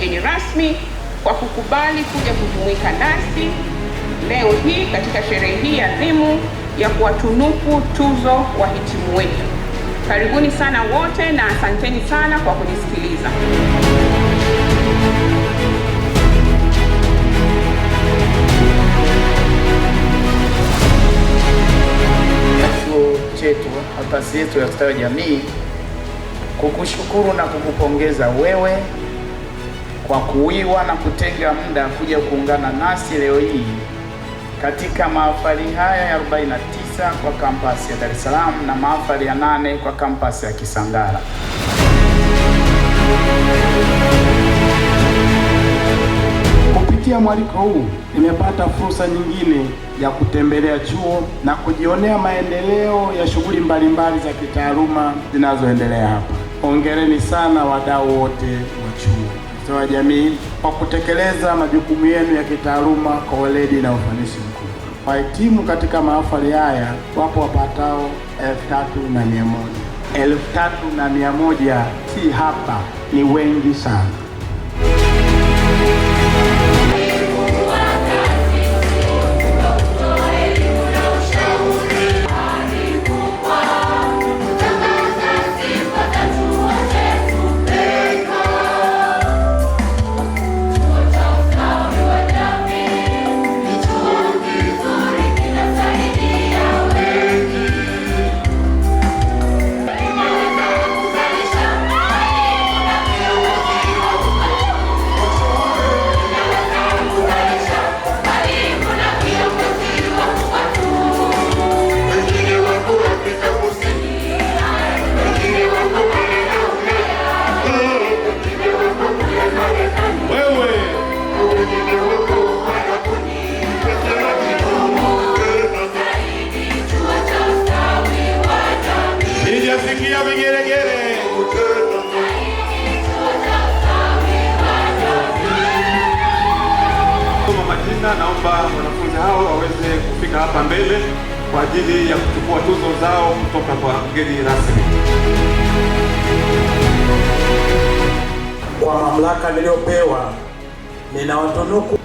mgeni rasmi kwa kukubali kuja kujumuika nasi leo hii katika sherehe hii adhimu ya kuwatunuku tuzo wahitimu wetu. Karibuni sana wote na asanteni sana kwa kunisikiliza. Chuo chetu au taasisi yetu ya ustawi wa jamii kukushukuru na kukupongeza wewe kwa kuwiwa na kutenga muda kuja kuungana nasi leo hii katika mahafali haya ya 49 kwa kampasi ya Dar es Salaam na mahafali ya 8 kwa kampasi ya Kisangara. Kupitia mwaliko huu nimepata fursa nyingine ya kutembelea chuo na kujionea maendeleo ya shughuli mbalimbali za kitaaluma zinazoendelea hapa. Hongereni sana wadau wote wa chuo ustawi wa jamii kwa kutekeleza majukumu yenu ya kitaaluma kwa weledi na ufanisi mkubwa. Wahitimu katika mahafali haya wapo wapatao 3,100. 3,100 si hapa, ni wengi sana. Naomba wanafunzi hao waweze kufika hapa mbele kwa ajili ya kuchukua tuzo zao kutoka kwa mgeni rasmi. Kwa mamlaka niliyopewa, ninawatunuku